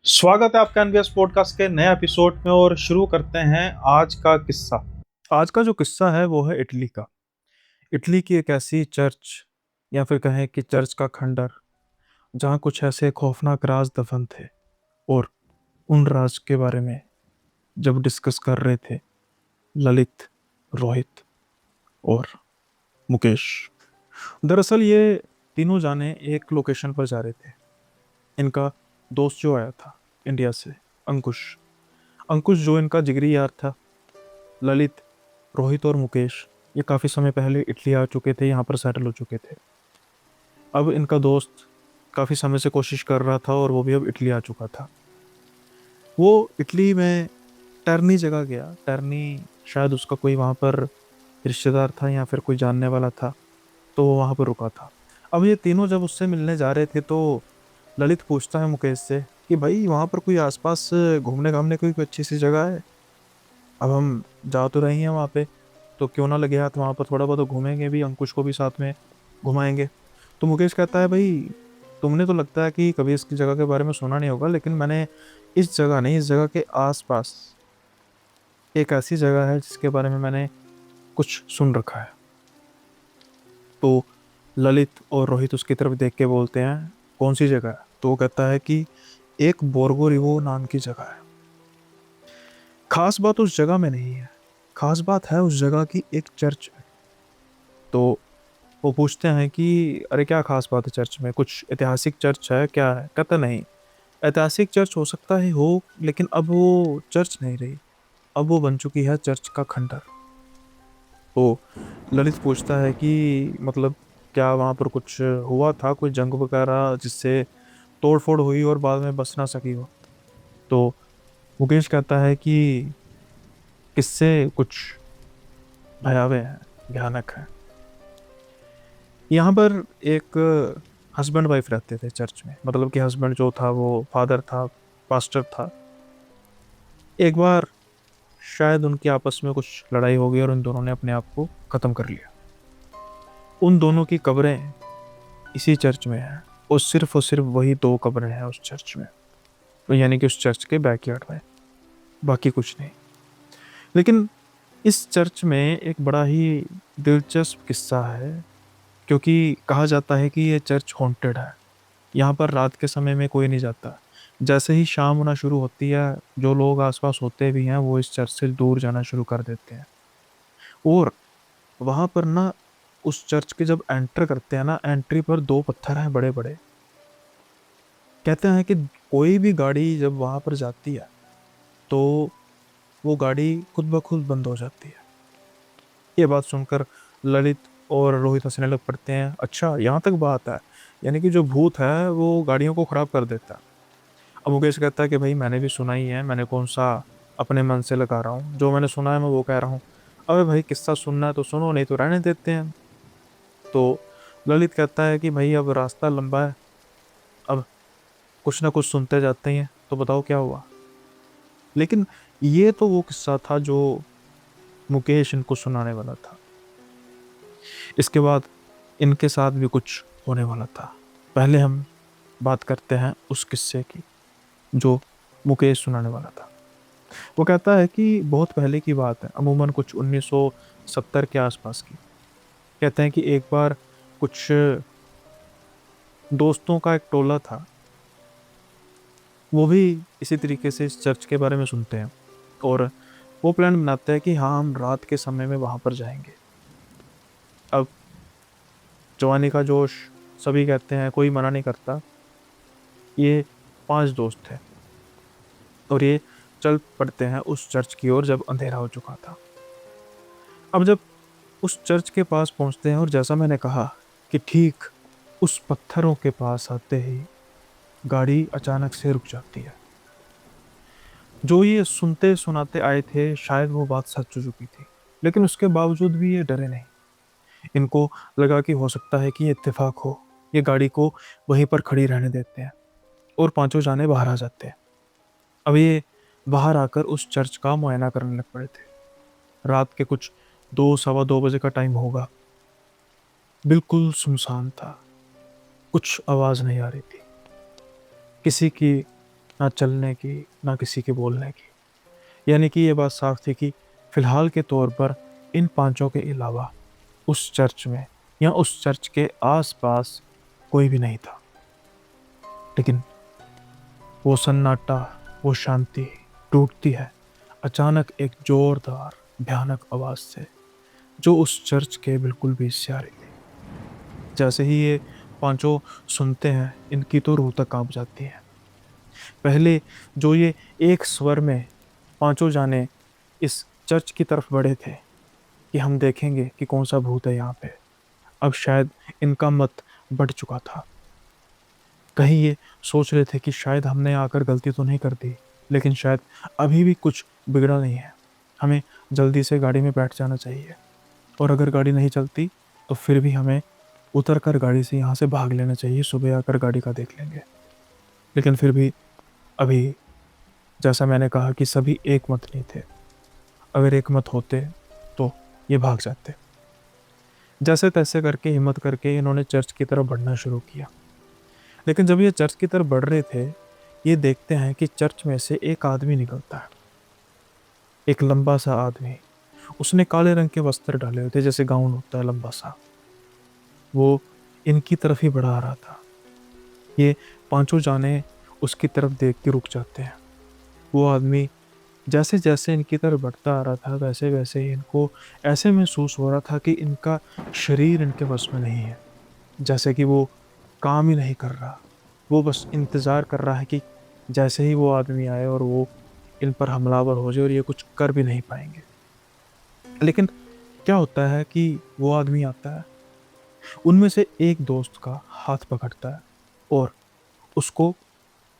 स्वागत है आपका एनबीएस पॉडकास्ट के नए एपिसोड में और शुरू करते हैं आज का किस्सा। आज का जो किस्सा है वो है इटली का। इटली की एक ऐसी चर्च या फिर कहें कि चर्च का खंडर जहाँ कुछ ऐसे खौफनाक राज दफन थे। और उन राज के बारे में जब डिस्कस कर रहे थे ललित, रोहित और मुकेश। दरअसल ये तीनों जाने एक लोकेशन पर जा रहे थे। इनका दोस्त जो आया था इंडिया से, अंकुश। अंकुश जो इनका जिगरी यार था। ललित, रोहित और मुकेश ये काफ़ी समय पहले इटली आ चुके थे, यहाँ पर सेटल हो चुके थे। अब इनका दोस्त काफ़ी समय से कोशिश कर रहा था और वो भी अब इटली आ चुका था। वो इटली में टर्नी जगह गया। टर्नी शायद उसका कोई वहाँ पर रिश्तेदार था या फिर कोई जानने वाला था, तो वो वहाँ पर रुका था। अब ये तीनों जब उससे मिलने जा रहे थे तो ललित पूछता है मुकेश से कि भाई वहाँ पर कोई आसपास घूमने घामने कोई अच्छी सी जगह है। अब हम जा तो रहे हैं वहाँ पे, तो क्यों ना लगे हाथ वहाँ पर, थोड़ा बहुत तो घूमेंगे भी, अंकुश को भी साथ में घुमाएंगे। तो मुकेश कहता है भाई तुमने तो लगता है कि कभी इसकी जगह के बारे में सुना नहीं होगा, लेकिन मैंने इस जगह नहीं, इस जगह के आसपास एक ऐसी जगह है जिसके बारे में मैंने कुछ सुन रखा है। तो ललित और रोहित उसकी तरफ देख के बोलते हैं कौन सी जगह है। तो वो कहता है कि एक बोर्गो रिवो नाम की जगह है। खास बात उस जगह में नहीं है, खास बात है उस जगह की एक चर्च में। तो वो पूछते हैं कि अरे क्या खास बात है चर्च में, कुछ ऐतिहासिक चर्च है क्या है। कहता नहीं, ऐतिहासिक चर्च हो सकता है हो, लेकिन अब वो चर्च नहीं रही, अब वो बन चुकी है चर्च का खंडर। तो ललित पूछता है कि मतलब क्या वहाँ पर कुछ हुआ था, कोई जंग वगैरह जिससे तोड़ फोड़ हुई और बाद में बच ना सकी हो। तो मुकेश कहता है कि किससे कुछ भयावह है, भयानक है। यहाँ पर एक हस्बैंड वाइफ रहते थे चर्च में, मतलब कि हस्बैंड जो था वो फादर था, पास्टर था। एक बार शायद उनकी आपस में कुछ लड़ाई हो गई और उन दोनों ने अपने आप को खत्म कर लिया। उन दोनों की कब्रें इसी चर्च में हैं, और सिर्फ वही दो कब्रें हैं उस चर्च में, तो यानी कि उस चर्च के बैकयार्ड में, बाकी कुछ नहीं। लेकिन इस चर्च में एक बड़ा ही दिलचस्प किस्सा है, क्योंकि कहा जाता है कि ये चर्च हॉन्टेड है। यहाँ पर रात के समय में कोई नहीं जाता। जैसे ही शाम होना शुरू होती है, जो लोग आसपास होते भी हैं वो इस चर्च से दूर जाना शुरू कर देते हैं। और वहां पर ना, उस चर्च के जब एंटर करते हैं ना, एंट्री पर दो पत्थर हैं बड़े बड़े। कहते हैं कि कोई भी गाड़ी जब वहां पर जाती है तो वो गाड़ी खुद ब खुद बंद हो जाती है। ये बात सुनकर ललित और रोहित हंसने लग पड़ते हैं। अच्छा यहाँ तक बात है, यानी कि जो भूत है वो गाड़ियों को खराब कर देता है। अब मुकेश कहता है कि भाई मैंने भी सुना ही है, मैंने कौन सा अपने मन से लगा रहा हूँ, जो मैंने सुना है मैं वो कह रहा हूँ। अबे भाई किस्सा सुनना है तो सुनो, नहीं तो रहने देते हैं। तो ललित कहता है कि भाई अब रास्ता लंबा है, अब कुछ ना कुछ सुनते जाते हैं, तो बताओ क्या हुआ। लेकिन ये तो वो किस्सा था जो मुकेश इनको सुनाने वाला था। इसके बाद इनके साथ भी कुछ होने वाला था। पहले हम बात करते हैं उस किस्से की जो मुकेश सुनाने वाला था। वो कहता है कि बहुत पहले की बात है, अमूमन कुछ 1970 के आसपास की। कहते हैं कि एक बार कुछ दोस्तों का एक टोला था, वो भी इसी तरीके से इस चर्च के बारे में सुनते हैं और वो प्लान बनाते हैं कि हाँ हम रात के समय में वहां पर जाएंगे। अब जवानी का जोश, सभी कहते हैं, कोई मना नहीं करता। ये 5 दोस्त थे और ये चल पड़ते हैं उस चर्च की ओर जब अंधेरा हो चुका था। अब जब उस चर्च के पास पहुंचते हैं और जैसा मैंने कहा कि ठीक उस पत्थरों के पास आते ही गाड़ी अचानक से रुक जाती है। जो ये सुनते सुनाते आए थे शायद वो बात सच हो चुकी थी, लेकिन उसके बावजूद भी ये डरे नहीं। इनको लगा कि हो सकता है कि ये इत्तेफाक हो। ये गाड़ी को वहीं पर खड़ी रहने देते हैं और पांचों जाने बाहर आ जाते हैं। अब ये बाहर आकर उस चर्च का मुआयना करने लग पड़े थे। रात के कुछ 2 सवा 2 बजे का टाइम होगा। बिल्कुल सुनसान था, कुछ आवाज नहीं आ रही थी किसी की, ना चलने की, ना किसी के बोलने की। यानी कि ये बात साफ थी कि फिलहाल के तौर पर इन पांचों के अलावा उस चर्च में या उस चर्च के आसपास कोई भी नहीं था। लेकिन वो सन्नाटा, वो शांति टूटती है अचानक एक जोरदार भयानक आवाज से, जो उस चर्च के बिल्कुल भी सियारी थी। जैसे ही ये पांचों सुनते हैं, इनकी तो रूह तक कांप जाती है। पहले जो ये एक स्वर में पांचों जाने इस चर्च की तरफ बढ़े थे कि हम देखेंगे कि कौन सा भूत है यहाँ पे, अब शायद इनका मत बढ़ चुका था। कहीं ये सोच रहे थे कि शायद हमने आकर गलती तो नहीं कर दी, लेकिन शायद अभी भी कुछ बिगड़ा नहीं है, हमें जल्दी से गाड़ी में बैठ जाना चाहिए, और अगर गाड़ी नहीं चलती तो फिर भी हमें उतर कर गाड़ी से यहाँ से भाग लेना चाहिए, सुबह आकर गाड़ी का देख लेंगे। लेकिन फिर भी अभी, जैसा मैंने कहा कि सभी एक मत नहीं थे, अगर एक मत होते तो ये भाग जाते। जैसे तैसे करके हिम्मत करके इन्होंने चर्च की तरफ बढ़ना शुरू किया। लेकिन जब ये चर्च की तरफ बढ़ रहे थे, ये देखते हैं कि चर्च में से एक आदमी निकलता है, एक लंबा सा आदमी। उसने काले रंग के वस्त्र डाले हुए थे, जैसे गाउन होता है लंबा सा। वो इनकी तरफ ही बढ़ा आ रहा था। ये पांचों जाने उसकी तरफ देख के रुक जाते हैं। वो आदमी जैसे जैसे इनकी तरफ बढ़ता आ रहा था, वैसे वैसे ही इनको ऐसे महसूस हो रहा था कि इनका शरीर इनके बस में नहीं है, जैसे कि वो काम ही नहीं कर रहा। वो बस इंतज़ार कर रहा है कि जैसे ही वो आदमी आए और वो इन पर हमलावर हो जाए और ये कुछ कर भी नहीं पाएंगे। लेकिन क्या होता है कि वो आदमी आता है, उनमें से एक दोस्त का हाथ पकड़ता है और उसको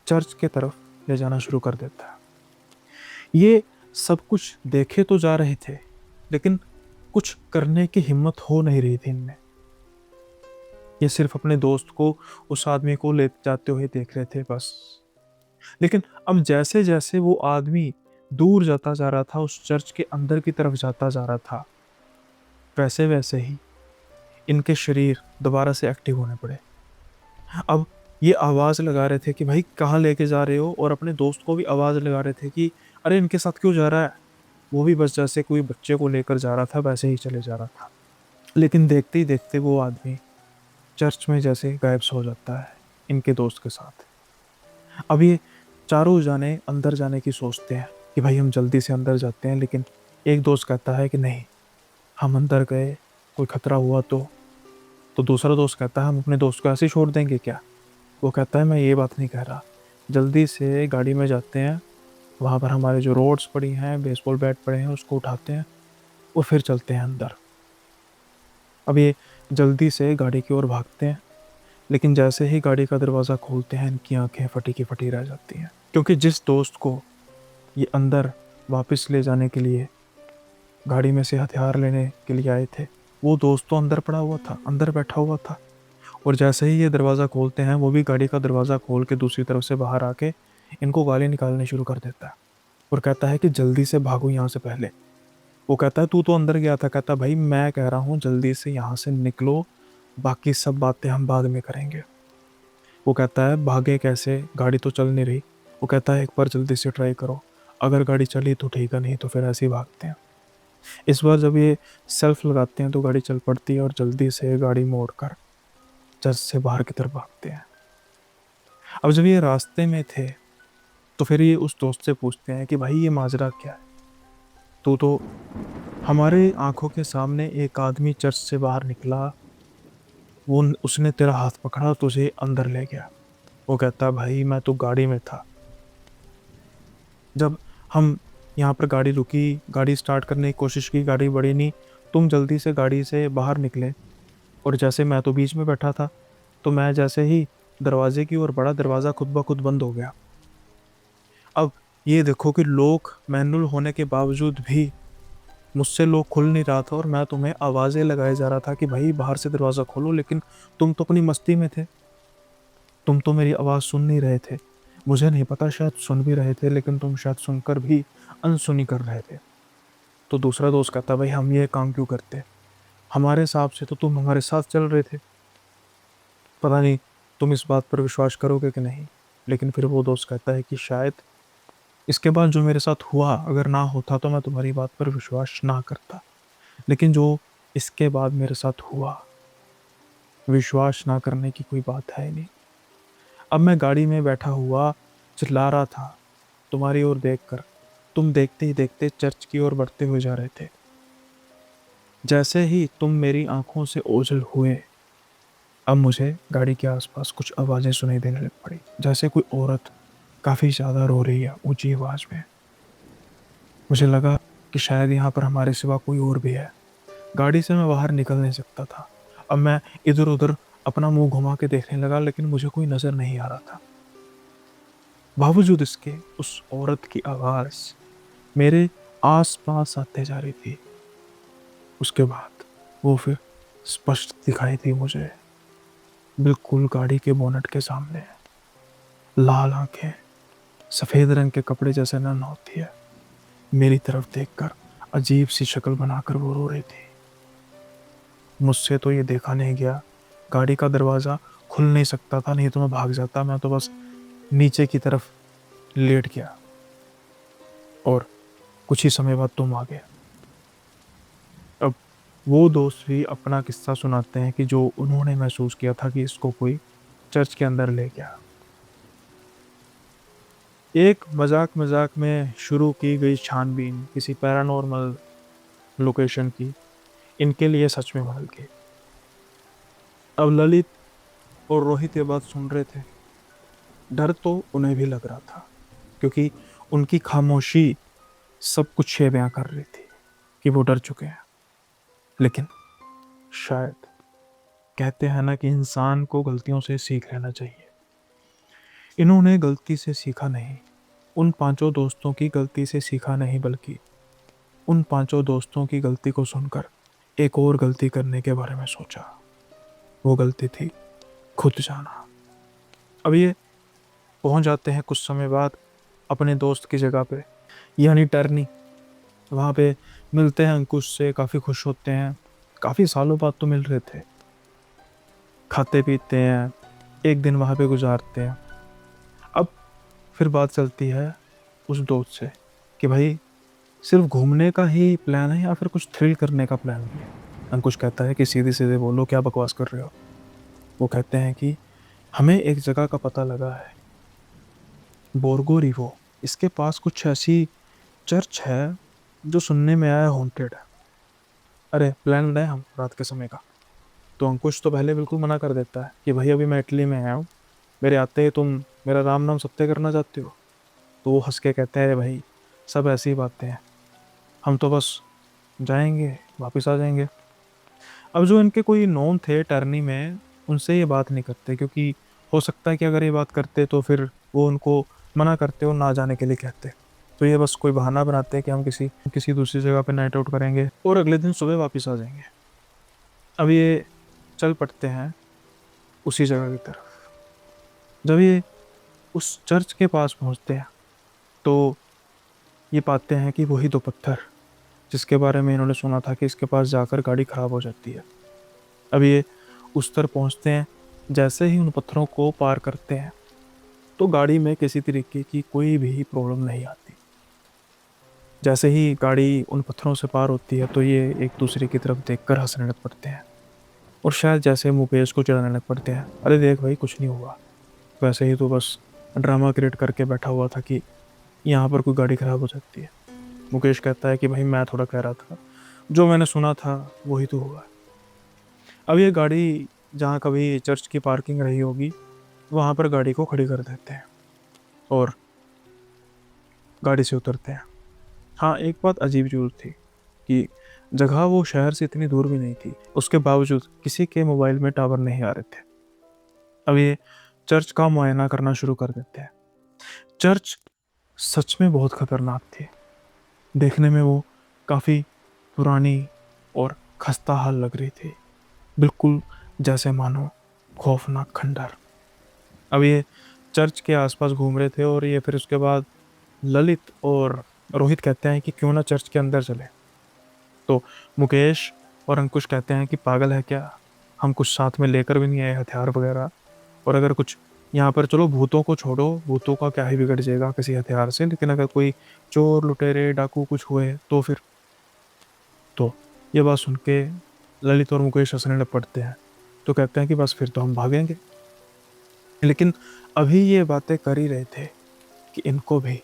चर्च के तरफ ले जाना शुरू कर देता है। ये सब कुछ देखे तो जा रहे थे, लेकिन कुछ करने की हिम्मत हो नहीं रही थी इनमें। ये सिर्फ अपने दोस्त को, उस आदमी को ले जाते हुए देख रहे थे बस। लेकिन अब जैसे जैसे वो आदमी दूर जाता जा रहा था, उस चर्च के अंदर की तरफ जाता जा रहा था, वैसे वैसे ही इनके शरीर दोबारा से एक्टिव होने पड़े। अब ये आवाज़ लगा रहे थे कि भाई कहाँ लेके जा रहे हो, और अपने दोस्त को भी आवाज़ लगा रहे थे कि अरे इनके साथ क्यों जा रहा है। वो भी बस जैसे कोई बच्चे को लेकर जा रहा था वैसे ही चले जा रहा था। लेकिन देखते ही देखते वो आदमी चर्च में जैसे गायब सा हो जाता है इनके दोस्त के साथ। अब ये चारों जाने अंदर जाने की सोचते हैं कि भाई हम जल्दी से अंदर जाते हैं, लेकिन एक दोस्त कहता है कि नहीं, हम अंदर गए कोई खतरा हुआ तो दूसरा दोस्त कहता है हम अपने दोस्त को ऐसे ही छोड़ देंगे क्या। वो कहता है मैं ये बात नहीं कह रहा, जल्दी से गाड़ी में जाते हैं, वहाँ पर हमारे जो रोड्स पड़ी हैं, बेसबॉल बैट पड़े हैं, उसको उठाते हैं और फिर चलते हैं अंदर। अब ये जल्दी से गाड़ी की ओर भागते हैं, लेकिन जैसे ही गाड़ी का दरवाज़ा खोलते हैं, इनकी आंखें फटी की फटी रह जाती हैं, क्योंकि जिस दोस्त को ये अंदर वापस ले जाने के लिए गाड़ी में से हथियार लेने के लिए आए थे, वो दोस्त तो अंदर पड़ा हुआ था, अंदर बैठा हुआ था। और जैसे ही ये दरवाज़ा खोलते हैं, वो भी गाड़ी का दरवाज़ा खोल के दूसरी तरफ से बाहर आके इनको गाली निकालने शुरू कर देता है और कहता है कि जल्दी से भागो यहाँ से पहले। वो कहता है तू तो अंदर गया था। कहता है भाई मैं कह रहा हूँ जल्दी से यहाँ से निकलो, बाकी सब बातें हम बाद में करेंगे। वो कहता है भागे कैसे, गाड़ी तो चल नहीं रही। वो कहता है एक बार जल्दी से ट्राई करो, अगर गाड़ी चली तो ठीक है, नहीं तो फिर ऐसे ही भागते हैं। इस बार जब ये सेल्फ लगाते हैं तो गाड़ी चल पड़ती है और जल्दी से गाड़ी मोड़ कर चर्च से बाहर की तरफ भागते हैं। अब जब ये रास्ते में थे तो फिर ये उस दोस्त से पूछते हैं कि भाई ये माजरा क्या है, तू तो हमारे आंखों के सामने एक आदमी चर्च से बाहर निकला, वो उसने तेरा हाथ पकड़ा, तुझे अंदर ले गया। वो कहता भाई मैं तो गाड़ी में था, जब हम यहाँ पर गाड़ी रुकी, गाड़ी स्टार्ट करने की कोशिश की, गाड़ी बढ़ी नहीं, तुम जल्दी से गाड़ी से बाहर निकले और जैसे मैं तो बीच में बैठा था, तो मैं जैसे ही दरवाजे की ओर बढ़ा, दरवाज़ा खुद ब खुद बंद हो गया। अब ये देखो कि लॉक मैनुअल होने के बावजूद भी मुझसे लॉक खुल नहीं रहा था और मैं तुम्हें आवाज़ें लगाए जा रहा था कि भाई बाहर से दरवाज़ा खोलो, लेकिन तुम तो अपनी मस्ती में थे, तुम तो मेरी आवाज़ सुन नहीं रहे थे। मुझे नहीं पता, शायद सुन भी रहे थे, लेकिन तुम शायद सुनकर भी अनसुनी कर रहे थे। तो दूसरा दोस्त कहता भाई हम ये काम क्यों करते, हमारे हिसाब से तो तुम हमारे साथ चल रहे थे, पता नहीं तुम इस बात पर विश्वास करोगे कि नहीं। लेकिन फिर वो दोस्त कहता है कि शायद इसके बाद जो मेरे साथ हुआ अगर ना होता तो मैं तुम्हारी बात पर विश्वास ना करता, लेकिन जो इसके बाद मेरे साथ हुआ, विश्वास ना करने की कोई बात है ही नहीं। अब मैं गाड़ी में बैठा हुआ चिल्ला रहा था तुम्हारी ओर देखकर। तुम देखते ही देखते चर्च की ओर बढ़ते हुए जा रहे थे। जैसे ही तुम मेरी आंखों से ओझल हुए, अब मुझे गाड़ी के आसपास कुछ आवाजें सुनाई देने लग पड़ी, जैसे कोई औरत काफी ज्यादा रो रही है ऊंची आवाज में। मुझे लगा कि शायद यहाँ पर हमारे सिवा कोई और भी है। गाड़ी से मैं बाहर निकल नहीं सकता था। अब मैं इधर उधर अपना मुंह घुमा के देखने लगा, लेकिन मुझे कोई नजर नहीं आ रहा था। बावजूद इसके उस औरत की आवाज मेरे आस पास आते जा रही थी। उसके बाद वो फिर स्पष्ट दिखाई थी मुझे, बिल्कुल गाड़ी के बोनट के सामने। लाल आंखें, सफेद रंग के कपड़े जैसे नन होती है, मेरी तरफ देखकर अजीब सी शक्ल बनाकर वो रो रही थी। मुझसे तो ये देखा नहीं गया, गाड़ी का दरवाजा खुल नहीं सकता था, नहीं तो मैं भाग जाता। मैं तो बस नीचे की तरफ लेट गया और कुछ ही समय बाद तुम आ गए। अब वो दोस्त भी अपना किस्सा सुनाते हैं कि जो उन्होंने महसूस किया था कि इसको कोई चर्च के अंदर ले गया। एक मजाक मजाक में शुरू की गई छानबीन किसी पैरानॉर्मल लोकेशन की इनके लिए सच में बदल गई। अब ललित और रोहित ये बात सुन रहे थे। डर तो उन्हें भी लग रहा था, क्योंकि उनकी खामोशी सब कुछ ये बयां कर रही थी कि वो डर चुके हैं। लेकिन शायद कहते हैं ना कि इंसान को गलतियों से सीख लेना चाहिए। इन्होंने गलती से सीखा नहीं, उन पांचों दोस्तों की गलती से सीखा नहीं, बल्कि उन पांचों दोस्तों की गलती को सुनकर एक और गलती करने के बारे में सोचा। वो गलती थी खुद जाना। अब ये पहुंच जाते हैं कुछ समय बाद अपने दोस्त की जगह पे, यानी टर्नी। वहाँ पे मिलते हैं अंकुश से, काफ़ी खुश होते हैं। काफ़ी सालों बाद तो मिल रहे थे। खाते पीते हैं, एक दिन वहाँ पे गुजारते हैं। अब फिर बात चलती है उस दोस्त से कि भाई सिर्फ घूमने का ही प्लान है या फिर कुछ थ्रिल करने का प्लान भी है। अंकुश कहता है कि सीधे सीधे बोलो, क्या बकवास कर रहे हो। वो कहते हैं कि हमें एक जगह का पता लगा है, बोर्गो रिवो। इसके पास कुछ ऐसी चर्च है जो सुनने में आया हॉन्टेड है। अरे प्लान बनाए हम रात के समय का। तो अंकुश तो पहले बिल्कुल मना कर देता है कि भाई अभी मैं इटली में आया हूँ, मेरे आते ही तुम मेरा राम नाम सत्य करना चाहते हो। तो वो हंस के कहते हैं भाई सब ऐसी ही बातें हैं, हम तो बस जाएंगे वापस आ जाएंगे। अब जो इनके कोई नॉन थे टर्नी में, उनसे ये बात नहीं करते, क्योंकि हो सकता है कि अगर ये बात करते तो फिर वो उनको मना करते और ना जाने के लिए कहते। तो ये बस कोई बहाना बनाते हैं कि हम किसी किसी दूसरी जगह पे नाइट आउट करेंगे और अगले दिन सुबह वापस आ जाएंगे। अब ये चल पड़ते हैं उसी जगह की तरफ। जब ये उस चर्च के पास पहुंचते हैं तो ये पाते हैं कि वही दो पत्थर जिसके बारे में इन्होंने सुना था कि इसके पास जाकर गाड़ी खराब हो जाती है। अब ये उस तरफ पहुंचते हैं। जैसे ही उन पत्थरों को पार करते हैं तो गाड़ी में किसी तरीके की कोई भी प्रॉब्लम नहीं आती। जैसे ही गाड़ी उन पत्थरों से पार होती है तो ये एक दूसरे की तरफ देखकर हंसने लग पड़ते हैं और शायद जैसे मुकेश को चिढ़ाने लग पड़ते हैं, अरे देख भाई कुछ नहीं हुआ, वैसे ही तो बस ड्रामा क्रिएट करके बैठा हुआ था कि यहाँ पर कोई गाड़ी खराब हो सकती है। मुकेश कहता है कि भाई मैं थोड़ा कह रहा था, जो मैंने सुना था वही तो हुआ। अब ये गाड़ी जहाँ कभी चर्च की पार्किंग रही होगी वहाँ पर गाड़ी को खड़ी कर देते हैं और गाड़ी से उतरते हैं। हाँ, एक बात अजीब जरूर थी कि जगह वो शहर से इतनी दूर भी नहीं थी, उसके बावजूद किसी के मोबाइल में टावर नहीं आ रहे थे। अब ये चर्च का मुआयना करना शुरू कर देते हैं। चर्च सच में बहुत खतरनाक थी। देखने में वो काफ़ी पुरानी और खस्ता हाल लग रही थी, बिल्कुल जैसे मानो खौफनाक खंडर। अब ये चर्च के आसपास घूम रहे थे और ये फिर उसके बाद ललित और रोहित कहते हैं कि क्यों ना चर्च के अंदर चले। तो मुकेश और अंकुश कहते हैं कि पागल है क्या, हम कुछ साथ में लेकर भी नहीं आए हथियार वगैरह, और अगर कुछ यहाँ पर चलो भूतों को छोड़ो, भूतों का क्या ही बिगड़ जाएगा किसी हथियार से, लेकिन अगर कोई चोर लुटेरे डाकू कुछ हुए तो फिर। तो ये बात सुन के ललित और मुकेश हंसने लग पड़ते हैं। तो कहते हैं कि बस फिर तो हम भागेंगे। लेकिन अभी ये बातें कर ही रहे थे कि इनको भी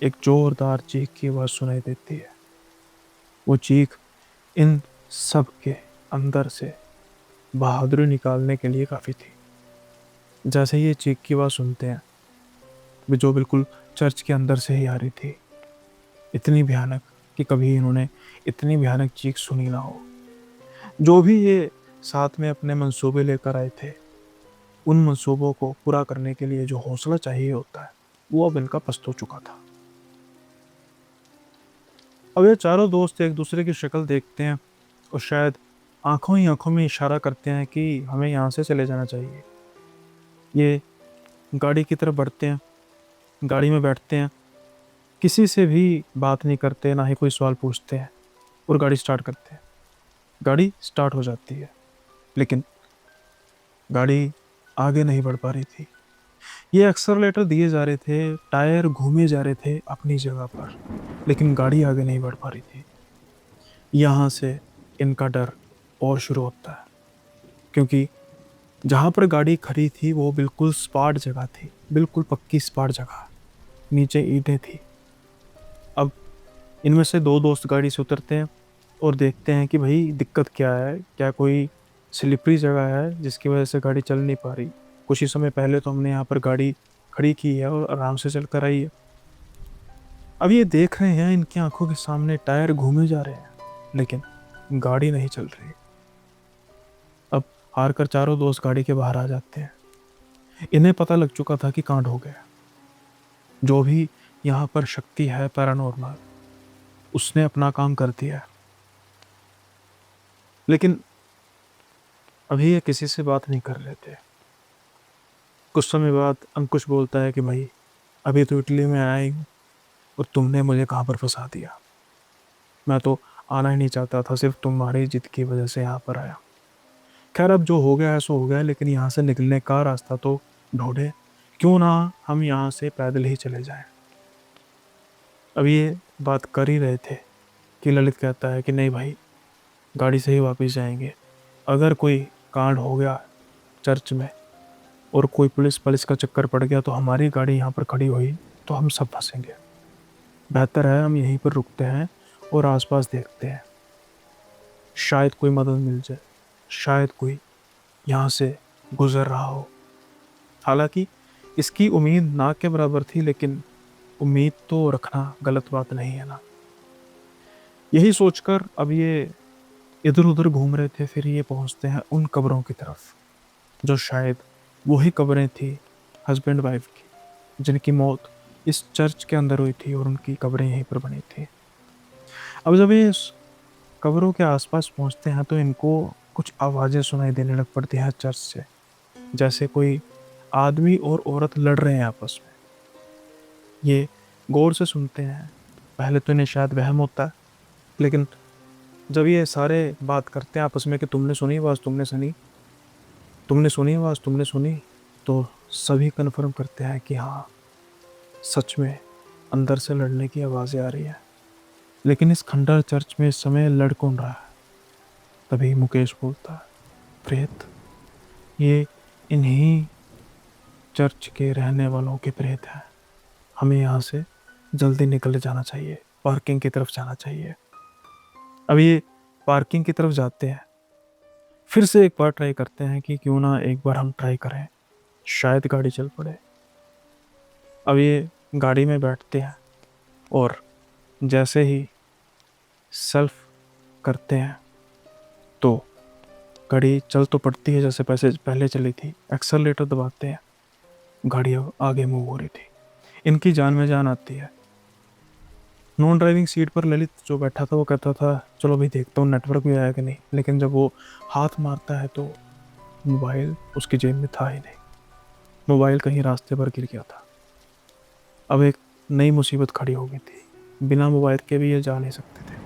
एक जोरदार चीख की आवाज सुनाई देती है। वो चीख इन सब के अंदर से बहादुरी निकालने के लिए काफी थी। जैसे ही ये चीख की आवाज सुनते हैं, जो बिल्कुल चर्च के अंदर से ही आ रही थी, इतनी भयानक कि कभी इन्होंने इतनी भयानक चीख सुनी ना हो। जो भी ये साथ में अपने मंसूबे लेकर आए थे, उन मंसूबों को पूरा करने के लिए जो हौसला चाहिए होता है, वो अब इनका पस्त हो चुका था। अब ये चारों दोस्त एक दूसरे की शक्ल देखते हैं और शायद आंखों ही आंखों में इशारा करते हैं कि हमें यहाँ से चले जाना चाहिए। ये गाड़ी की तरफ बढ़ते हैं, गाड़ी में बैठते हैं, किसी से भी बात नहीं करते, ना ही कोई सवाल पूछते हैं, और गाड़ी स्टार्ट करते हैं। गाड़ी स्टार्ट हो जाती है, लेकिन गाड़ी आगे नहीं बढ़ पा रही थी। ये एक्सेलरेटर दिए जा रहे थे, टायर घूमे जा रहे थे अपनी जगह पर, लेकिन गाड़ी आगे नहीं बढ़ पा रही थी। यहाँ से इनका डर और शुरू होता है, क्योंकि जहाँ पर गाड़ी खड़ी थी वो बिल्कुल स्पाट जगह थी, बिल्कुल पक्की स्पाट जगह, नीचे ईंटें थी। अब इनमें से दो दोस्त गाड़ी से उतरते हैं और देखते हैं कि भाई दिक्कत क्या है, क्या कोई स्लिपरी जगह है जिसकी वजह से गाड़ी चल नहीं पा रही। कुछ ही समय पहले तो हमने यहाँ पर गाड़ी खड़ी की है और आराम से चल कर आई है। अब ये देख रहे हैं, इनकी आंखों के सामने टायर घूमे जा रहे हैं, लेकिन गाड़ी नहीं चल रही। अब हार कर चारों दोस्त गाड़ी के बाहर आ जाते हैं। इन्हें पता लग चुका था कि कांड हो गया। जो भी यहाँ पर शक्ति है पैरानॉर्मल, उसने अपना काम कर दिया। लेकिन अभी ये किसी से बात नहीं कर रहे थे। कुछ समय बाद अंकुश बोलता है कि भाई अभी तो इटली में आया ही हूँ और तुमने मुझे कहाँ पर फंसा दिया। मैं तो आना ही नहीं चाहता था, सिर्फ तुम्हारी जिद की वजह से यहाँ पर आया। खैर अब जो हो गया है सो हो गया है, लेकिन यहाँ से निकलने का रास्ता तो ढूंढे। क्यों ना हम यहाँ से पैदल ही चले जाएं। अब ये बात कर ही रहे थे कि ललित कहता है कि नहीं भाई, गाड़ी से ही वापस जाएंगे। अगर कोई कांड हो गया चर्च में और कोई पुलिस का चक्कर पड़ गया तो हमारी गाड़ी यहाँ पर खड़ी हुई तो हम सब फंसेंगे। बेहतर है हम यहीं पर रुकते हैं और आसपास देखते हैं, शायद कोई मदद मिल जाए, शायद कोई यहाँ से गुजर रहा हो। हालांकि इसकी उम्मीद ना के बराबर थी, लेकिन उम्मीद तो रखना गलत बात नहीं है ना। यही सोचकर अब ये इधर उधर घूम रहे थे। फिर ये पहुंचते हैं उन कब्रों की तरफ, जो शायद वही कब्रें थी हस्बैंड वाइफ की, जिनकी मौत इस चर्च के अंदर हुई थी और उनकी कब्रें यहीं पर बनी थी। अब जब ये इस कब्रों के आसपास पहुंचते हैं तो इनको कुछ आवाज़ें सुनाई देने लग पड़ती हैं चर्च से, जैसे कोई आदमी और औरत लड़ रहे हैं आपस में। ये गौर से सुनते हैं। पहले तो इन्हें शायद वहम होता है, लेकिन जब ये सारे बात करते हैं आपस में कि तुमने सुनी आवाज़, तुमने सुनी, तुमने सुनी आवाज़, तुमने सुनी, तो सभी कन्फर्म करते हैं कि हाँ, सच में अंदर से लड़ने की आवाज़ें आ रही हैं। लेकिन इस खंडर चर्च में इस समय लड़ कौन रहा है? तभी मुकेश बोलता है, प्रेत, ये इन्हीं चर्च के रहने वालों के प्रेत हैं। हमें यहाँ से जल्दी निकल जाना चाहिए, पार्किंग की तरफ जाना चाहिए। अब ये पार्किंग की तरफ जाते हैं। फिर से एक बार ट्राई करते हैं कि क्यों ना एक बार हम ट्राई करें, शायद गाड़ी चल पड़े। अब ये गाड़ी में बैठते हैं और जैसे ही सेल्फ करते हैं तो गाड़ी चल तो पड़ती है जैसे पहले चली थी। एक्सेलरेटर दबाते हैं, गाड़ी अब आगे मूव हो रही थी। इनकी जान में जान आती है। नॉन ड्राइविंग सीट पर ललित जो बैठा था वो कहता था चलो भाई देखता हूँ नेटवर्क भी आया कि नहीं, लेकिन जब वो हाथ मारता है तो मोबाइल उसकी जेब में था ही नहीं। मोबाइल कहीं रास्ते पर गिर गया था। अब एक नई मुसीबत खड़ी हो गई थी, बिना मोबाइल के भी ये जा नहीं सकते थे।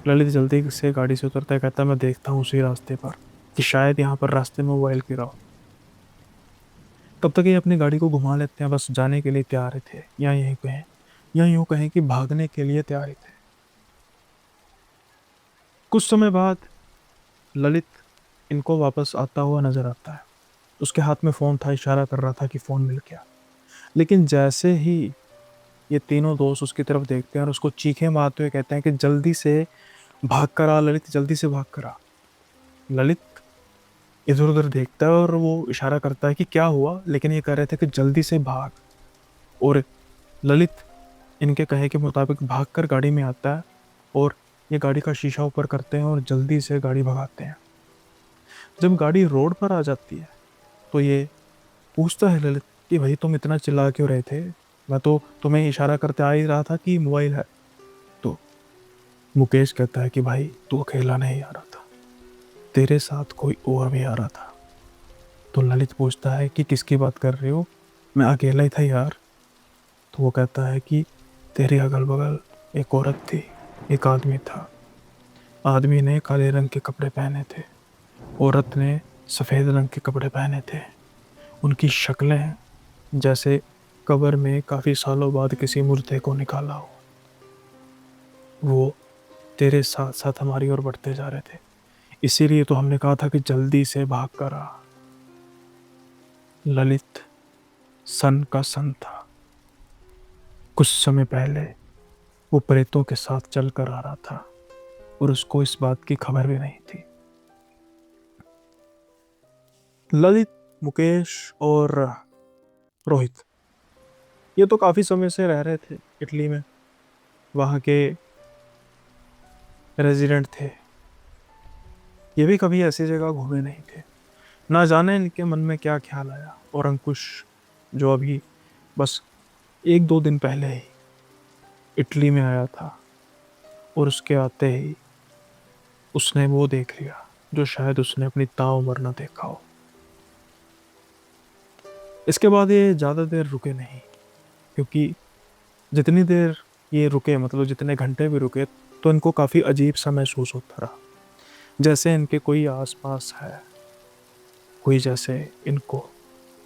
ललित जल्दी से गाड़ी से उतरता है, कहता है मैं देखता हूँ उसी रास्ते पर कि शायद यहाँ पर रास्ते में मोबाइल गिरा हो। तब तक ये अपनी गाड़ी को घुमा लेते हैं, बस जाने के लिए तैयार थे, या यूं कहें कि भागने के लिए तैयार थे। कुछ समय बाद ललित इनको वापस आता हुआ नजर आता है। उसके हाथ में फोन था, इशारा कर रहा था कि फोन मिल गया। लेकिन जैसे ही ये तीनों दोस्त उसकी तरफ देखते हैं और उसको चीखें मारते हुए कहते हैं कि जल्दी से भाग कर आ ललित, जल्दी से भाग कर आ। ललित इधर उधर देखता है और वो इशारा करता है कि क्या हुआ, लेकिन ये कह रहे थे कि जल्दी से भाग। और ललित इनके कहे के मुताबिक भागकर गाड़ी में आता है और ये गाड़ी का शीशा ऊपर करते हैं और जल्दी से गाड़ी भगाते हैं। जब गाड़ी रोड पर आ जाती है तो ये पूछता है ललित कि भाई तुम इतना चिल्ला क्यों रहे थे, मैं तो तुम्हें इशारा करते आ ही रहा था कि मोबाइल है। तो मुकेश कहता है कि भाई तू अकेला नहीं आ रहा था, तेरे साथ कोई और भी आ रहा था। तो ललित पूछता है कि किसकी बात कर रहे हो, मैं अकेला ही था यार। तो वो कहता है कि तेरे अगल बगल एक औरत थी, एक आदमी था। आदमी ने काले रंग के कपड़े पहने थे, औरत ने सफ़ेद रंग के कपड़े पहने थे। उनकी शक्लें जैसे कब्र में काफ़ी सालों बाद किसी मुर्दे को निकाला हो। वो तेरे साथ साथ हमारी ओर बढ़ते जा रहे थे, इसीलिए तो हमने कहा था कि जल्दी से भाग कर आ। ललित सन का सन था। कुछ समय पहले वो प्रेतों के साथ चल कर आ रहा था और उसको इस बात की खबर भी नहीं थी। ललित, मुकेश और रोहित ये तो काफी समय से रह रहे थे इटली में, वहां के रेजिडेंट थे। ये भी कभी ऐसी जगह घूमे नहीं थे। ना जाने इनके मन में क्या ख्याल आया, और अंकुश जो अभी बस एक दो दिन पहले ही इटली में आया था, और उसके आते ही उसने वो देख लिया जो शायद उसने अपनी ताउम्र न देखा हो। इसके बाद ये ज़्यादा देर रुके नहीं, क्योंकि जितनी देर ये रुके, मतलब जितने घंटे भी रुके, तो इनको काफ़ी अजीब सा महसूस होता रहा, जैसे इनके कोई आसपास है, कोई जैसे इनको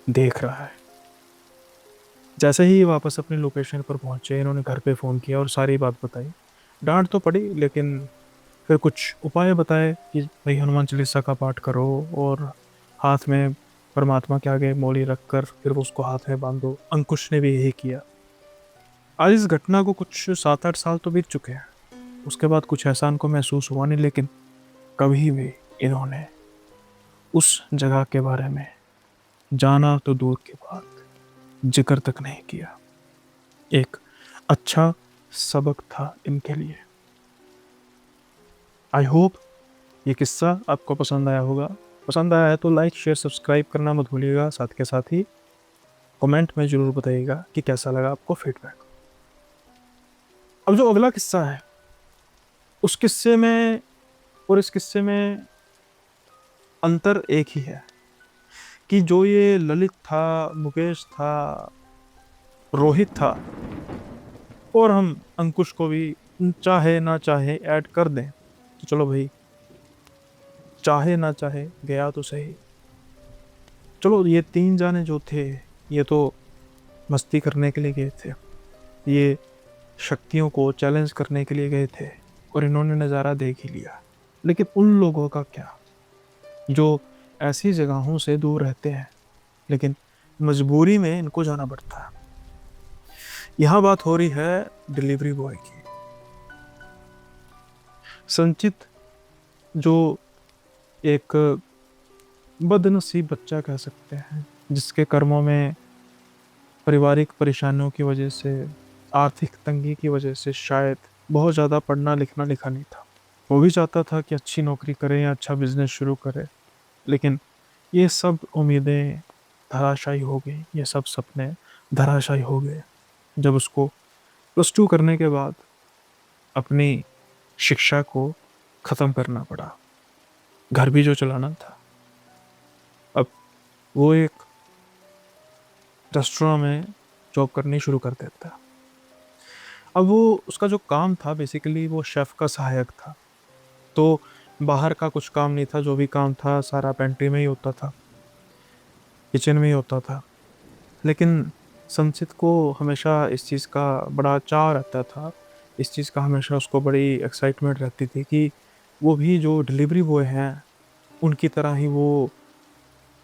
देख रहा है। जैसे ही वापस अपनी लोकेशन पर पहुंचे, इन्होंने घर पे फ़ोन किया और सारी बात बताई। डांट तो पड़ी, लेकिन फिर कुछ उपाय बताए कि भाई हनुमान चालीसा का पाठ करो और हाथ में परमात्मा के आगे मौली रख कर फिर वो उसको हाथ में बांधो। अंकुश ने भी यही किया। आज इस घटना को कुछ 7-8 साल तो बीत चुके हैं। उसके बाद कुछ ऐसा इनको महसूस हुआ नहीं, लेकिन कभी भी इन्होंने उस जगह के बारे में जाना तो दूर की बात, जिक्र तक नहीं किया। एक अच्छा सबक था इनके लिए। आई होप ये किस्सा आपको पसंद आया होगा। पसंद आया है तो लाइक शेयर सब्सक्राइब करना मत भूलिएगा। साथ के साथ ही कमेंट में ज़रूर बताइएगा कि कैसा लगा आपको, फीडबैक। अब जो अगला किस्सा है, उस किस्से में और इस किस्से में अंतर एक ही है कि जो ये ललित था, मुकेश था, रोहित था, और हम अंकुश को भी चाहे ना चाहे ऐड कर दें तो चलो भाई, चाहे ना चाहे गया तो सही। चलो ये तीन जाने जो थे, ये तो मस्ती करने के लिए गए थे, ये शक्तियों को चैलेंज करने के लिए गए थे, और इन्होंने नज़ारा देख ही लिया। लेकिन उन लोगों का क्या जो ऐसी जगहों से दूर रहते हैं, लेकिन मजबूरी में इनको जाना पड़ता है। यहाँ बात हो रही है डिलीवरी बॉय की। संचित जो एक बदनसीब बच्चा कह सकते हैं, जिसके कर्मों में पारिवारिक परेशानियों की वजह से, आर्थिक तंगी की वजह से शायद बहुत ज़्यादा पढ़ना लिखना लिखा नहीं था। वो भी चाहता था कि अच्छी नौकरी करे या अच्छा बिजनेस शुरू करे, लेकिन ये सब उम्मीदें धराशायी हो गई, ये सब सपने धराशायी हो गए जब उसको +2 करने के बाद अपनी शिक्षा को ख़त्म करना पड़ा। घर भी जो चलाना था, अब वो एक रेस्टोरेंट में जॉब करनी शुरू कर देता। अब वो उसका जो काम था, बेसिकली वो शेफ़ का सहायक था, तो बाहर का कुछ काम नहीं था। जो भी काम था सारा पेंट्री में ही होता था, किचन में ही होता था। लेकिन संचित को हमेशा इस चीज़ का बड़ा चाव रहता था, इस चीज़ का हमेशा उसको बड़ी एक्साइटमेंट रहती थी कि वो भी जो डिलीवरी बॉय हैं, उनकी तरह ही वो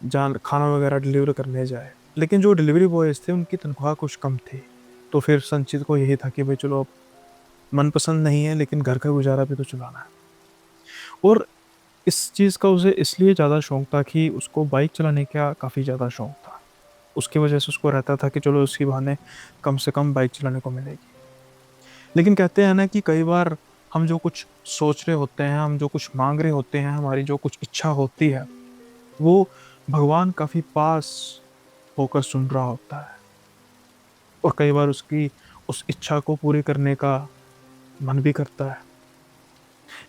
जान खाना वगैरह डिलीवर करने जाए। लेकिन जो डिलीवरी बॉयज़ थे उनकी तनख्वाह कुछ कम थी। तो फिर संचित को यही था कि भई चलो अब मनपसंद नहीं है लेकिन घर का गुज़ारा भी तो चलाना है। और इस चीज़ का उसे इसलिए ज़्यादा शौक था कि उसको बाइक चलाने का काफ़ी ज़्यादा शौक था। उसकी वजह से उसको रहता था कि चलो इसी बहाने कम से कम बाइक चलाने को मिलेगी। लेकिन कहते हैं ना कि कई बार हम जो कुछ सोच रहे होते हैं, हम जो कुछ माँग रहे होते हैं, हमारी जो कुछ इच्छा होती है, वो भगवान काफ़ी पास होकर सुन रहा होता है। और कई बार उसकी उस इच्छा को पूरी करने का मन भी करता है।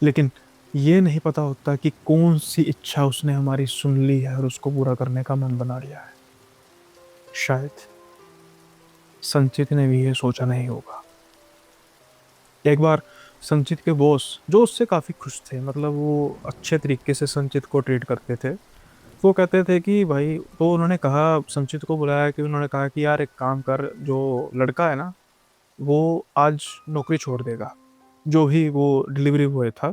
लेकिन ये नहीं पता होता कि कौन-सी इच्छा उसने हमारी सुन ली है और उसको पूरा करने का मन बना लिया है। शायद संचित ने भी ये सोचा नहीं होगा। एक बार संचित के बॉस, जो उससे काफ़ी खुश थे, मतलब वो अच्छे तरीके से संचित को ट्रीट करते थे। वो कहते थे कि भाई, तो उन्होंने कहा, संचित को बुलाया कि उन्होंने कहा कि यार एक काम कर, जो लड़का है ना, वो आज नौकरी छोड़ देगा। जो भी वो डिलीवरी बॉय था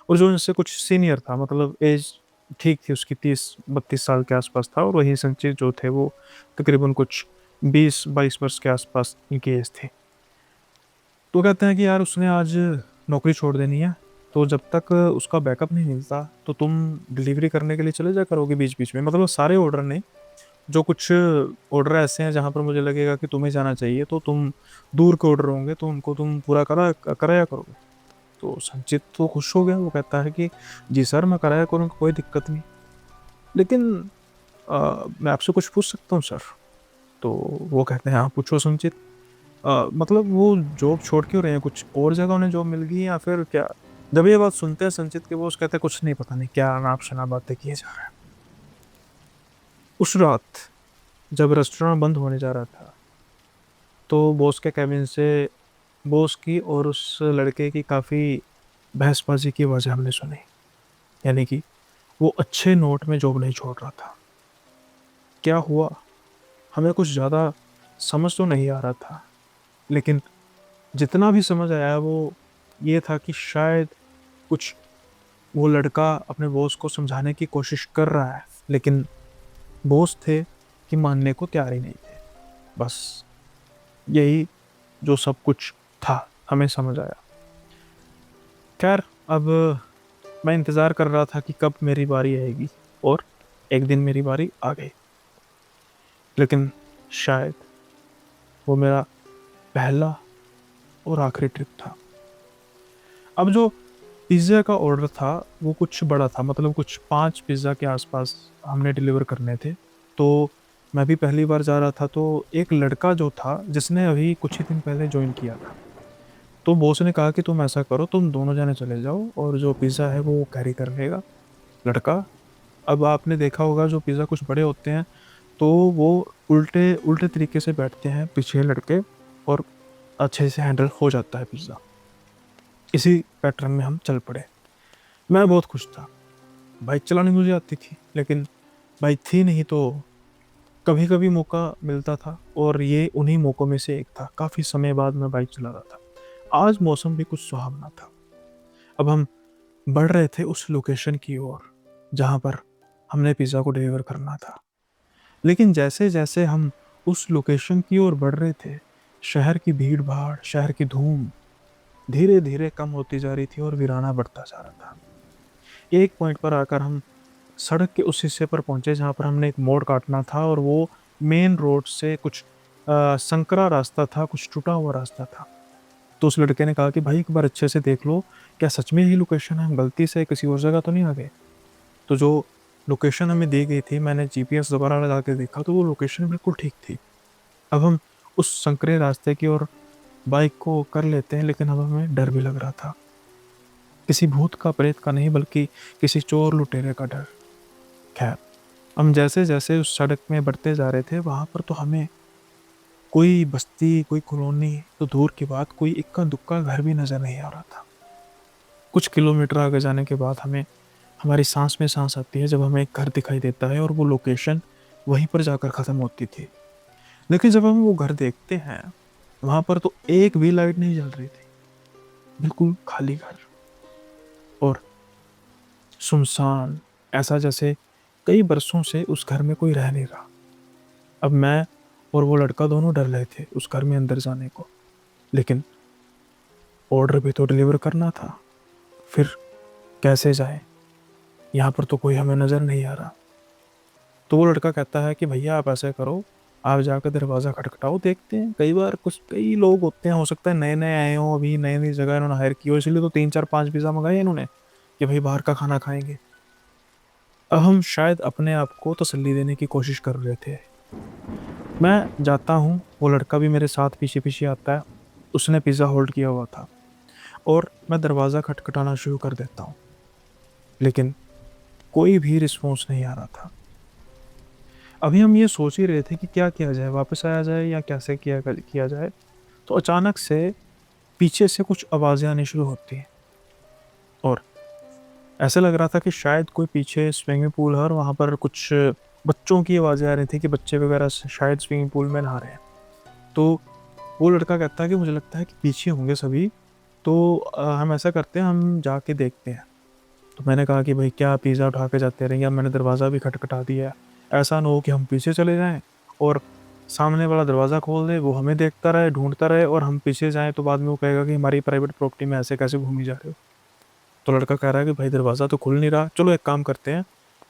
और जो इनसे कुछ सीनियर था, मतलब एज ठीक थी उसकी, 30-32 साल के आसपास था, और वही संचित जो थे वो तकरीबन कुछ 20-22 वर्ष के आसपास इनकी एज थी। तो कहते हैं कि यार उसने आज नौकरी छोड़ देनी है, तो जब तक उसका बैकअप नहीं मिलता तो तुम डिलीवरी करने के लिए चले जाया करोगे बीच-बीच में। मतलब सारे ऑर्डर नहीं, जो कुछ ऑर्डर ऐसे हैं जहाँ पर मुझे लगेगा कि तुम्हें जाना चाहिए, तो तुम दूर के ऑर्डर होंगे तो उनको तुम पूरा कराया करोगे। तो संचित तो खुश हो गया, वो कहता है कि जी सर, मैं कराया करूँगा, कोई दिक्कत नहीं। लेकिन मैं आपसे कुछ पूछ सकता हूँ सर? तो वो कहते हैं हाँ, पूछो संचित। मतलब वो जॉब छोड़ क्यों रहे हैं? कुछ और जगह उन्हें जॉब मिल गई या फिर क्या? जब ये बात सुनते हैं संचित के बॉस, कहते हैं कुछ नहीं, पता नहीं क्या अनाप-शनाप बातें किए जा रहे हैं। उस रात जब रेस्टोरेंट बंद होने जा रहा था, तो बॉस के केबिन से बॉस की और उस लड़के की काफ़ी बहसबाजी की आवाज़ें हमने सुनी। यानी कि वो अच्छे नोट में जॉब नहीं छोड़ रहा था। क्या हुआ? हमें कुछ ज़्यादा समझ तो नहीं आ रहा था, लेकिन जितना भी समझ आया वो ये था कि शायद कुछ वो लड़का अपने बॉस को समझाने की कोशिश कर रहा है, लेकिन बॉस थे कि मानने को तैयार ही नहीं थे। बस यही जो सब कुछ था, हमें समझ आया। ख़ैर, अब मैं इंतज़ार कर रहा था कि कब मेरी बारी आएगी, और एक दिन मेरी बारी आ गई। लेकिन शायद वो मेरा पहला और आखिरी ट्रिप था। अब जो पिज़्ज़ा का ऑर्डर था, वो कुछ बड़ा था, मतलब कुछ 5 पिज़्ज़ा के आस-पास हमने डिलीवर करने थे। तो मैं भी पहली बार जा रहा था, तो एक लड़का जो था, जिसने अभी कुछ ही दिन पहले जॉइन किया था, तो बॉस ने कहा कि तुम ऐसा करो, तुम दोनों जने चले जाओ और जो पिज़्ज़ा है वो कैरी कर लेगा लड़का। अब आपने देखा होगा जो पिज़्ज़ा कुछ बड़े होते हैं, तो वो उल्टे उल्टे तरीके से बैठते हैं पीछे लड़के, और अच्छे से हैंडल हो जाता है पिज़्ज़ा। इसी पैटर्न में हम चल पड़े। मैं बहुत खुश था। बाइक चलानी मुझे आती थी, लेकिन बाइक थी नहीं, तो कभी-कभी मौका मिलता था और ये उन्हीं मौकों में से एक था। काफ़ी समय बाद मैं बाइक चला रहा था। आज मौसम भी कुछ सुहावना था। अब हम बढ़ रहे थे उस लोकेशन की ओर, जहाँ पर हमने पिज़्ज़ा को डिलीवर करना था। लेकिन जैसे-जैसे हम उस लोकेशन की ओर बढ़ रहे थे, शहर की भीड़-भाड़, शहर की धूम धीरे-धीरे कम होती जा रही थी और वीराना बढ़ता जा रहा था। एक पॉइंट पर आकर हम सड़क के उस हिस्से पर पहुँचे जहाँ पर हमने एक मोड़ काटना था, और वो मेन रोड से कुछ संकरा रास्ता था, कुछ टूटा हुआ रास्ता था। तो उस लड़के ने कहा कि भाई एक बार अच्छे से देख लो, क्या सच में यही लोकेशन है? हम गलती से किसी और जगह तो नहीं आ गए? तो जो लोकेशन हमें दी गई थी, मैंने जीपीएस दोबारा लगा के देखा, तो वो लोकेशन बिल्कुल ठीक थी। अब हम उस संकरे रास्ते की ओर बाइक को कर लेते हैं, लेकिन अब हमें डर भी लग रहा था। किसी भूत का, प्रेत का नहीं, बल्कि किसी चोर लुटेरे का डर। खैर, हम जैसे-जैसे उस सड़क में बढ़ते जा रहे थे, वहाँ पर तो हमें कोई बस्ती, कोई कॉलोनी तो दूर की बात, कोई इक्का-दुक्का घर भी नज़र नहीं आ रहा था। कुछ किलोमीटर आगे जाने के बाद हमें हमारी साँस में साँस आती है जब हमें एक घर दिखाई देता है, और वो लोकेशन वहीं पर जाकर ख़त्म होती थी। लेकिन जब हम वो घर देखते हैं, वहां पर तो एक भी लाइट नहीं जल रही थी। बिल्कुल खाली घर और सुनसान, ऐसा जैसे कई बरसों से उस घर में कोई रह नहीं रहा। अब मैं और वो लड़का दोनों डर रहे थे उस घर में अंदर जाने को, लेकिन ऑर्डर भी तो डिलीवर करना था। फिर कैसे जाए, यहाँ पर तो कोई हमें नजर नहीं आ रहा। तो वो लड़का कहता है कि भैया आप ऐसे करो, आप जाकर दरवाज़ा खटखटाओ, देखते हैं। कई लोग होते हैं, हो सकता है नए नए आए हों, अभी नई नई जगह इन्होंने हायर की हो, इसलिए तो 3 4 5 पिज़्ज़ा मंगाए इन्होंने कि भाई बाहर का खाना खाएंगे। अब हम शायद अपने आप को तसल्ली देने की कोशिश कर रहे थे। मैं जाता हूँ, वो लड़का भी मेरे साथ पीछे पीछे आता है। उसने पिज़्ज़ा होल्ड किया हुआ था और मैं दरवाज़ा खटखटाना शुरू कर देता हूँ, लेकिन कोई भी रिस्पॉन्स नहीं आ रहा था। अभी हम ये सोच ही रहे थे कि क्या किया जाए, वापस आया जाए या कैसे किया जाए। तो अचानक से पीछे से कुछ आवाज़ें आनी शुरू होती हैं और ऐसा लग रहा था कि शायद कोई पीछे स्विमिंग पूल है और वहाँ पर कुछ बच्चों की आवाज़ें आ रही थी कि बच्चे वगैरह शायद स्विमिंग पूल में नहा रहे हैं। तो वो लड़का कहता है कि मुझे लगता है कि पीछे होंगे सभी, तो हम ऐसा करते हैं, हम जाके देखते हैं। तो मैंने कहा कि भाई क्या पिज़्ज़ा उठा के जाते रहेंगे, अब मैंने दरवाज़ा भी खटखटा दिया है, ऐसा ना हो कि हम पीछे चले जाएं और सामने वाला दरवाज़ा खोल दे, वो हमें देखता रहे, ढूंढता रहे और हम पीछे जाएं तो बाद में वो कहेगा कि हमारी प्राइवेट प्रॉपर्टी में ऐसे कैसे घूमी जा रहे हो। तो लड़का कह रहा है कि भाई दरवाज़ा तो खुल नहीं रहा, चलो एक काम करते हैं,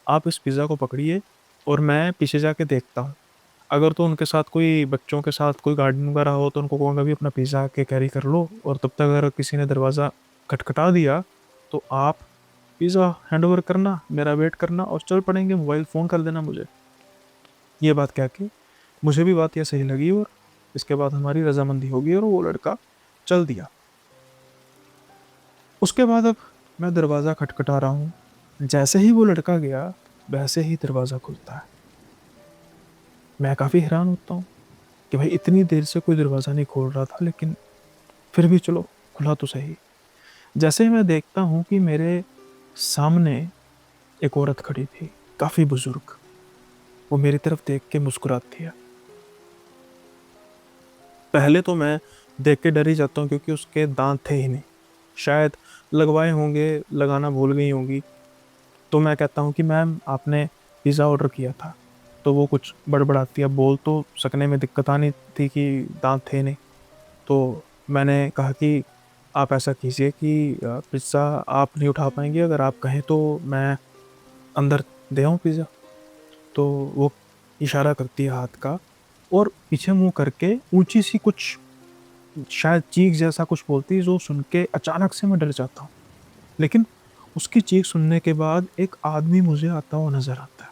आप इस पिज़्ज़ा को पकड़िए और मैं पीछे जाके देखता हूँ। अगर तो उनके साथ कोई बच्चों के साथ कोई गार्डन वगैरह हो तो उनको कहूँगा भी अपना पिज़्ज़ा के कैरी कर लो, और तब तक अगर किसी ने दरवाज़ा खटखटा दिया तो आप पिज़्ज़ा हैंडओवर करना, मेरा वेट करना और चल पड़ेंगे, मोबाइल फ़ोन कर देना मुझे। ये बात कह के मुझे भी बात ये सही लगी और इसके बाद हमारी रजामंदी होगी और वो लड़का चल दिया। उसके बाद अब मैं दरवाज़ा खटखटा रहा हूँ, जैसे ही वो लड़का गया वैसे ही दरवाज़ा खुलता है। मैं काफ़ी हैरान होता हूँ कि भाई इतनी देर से कोई दरवाज़ा नहीं खोल रहा था, लेकिन फिर भी चलो खुला तो सही। जैसे ही मैं देखता हूँ कि मेरे सामने एक औरत खड़ी थी, काफ़ी बुजुर्ग। वो मेरी तरफ देख के मुस्कुराती है। पहले तो मैं देख के डर ही जाता हूँ क्योंकि उसके दांत थे ही नहीं, शायद लगवाए होंगे, लगाना भूल गई होंगी। तो मैं कहता हूँ कि मैम आपने पिज़्ज़ा ऑर्डर किया था। तो वो कुछ बड़बड़ाती है, बोल तो सकने में दिक्कत आनी थी कि दांत थे नहीं। तो मैंने कहा कि आप ऐसा कीजिए कि पिज़्ज़ा आप नहीं उठा पाएंगे, अगर आप कहें तो मैं अंदर दे आऊँ पिज़्ज़ा। तो वो इशारा करती है हाथ का और पीछे मुंह करके ऊंची सी कुछ शायद चीख जैसा कुछ बोलती है, जो सुन के अचानक से मैं डर जाता हूँ। लेकिन उसकी चीख सुनने के बाद एक आदमी मुझे आता हुआ नजर आता है।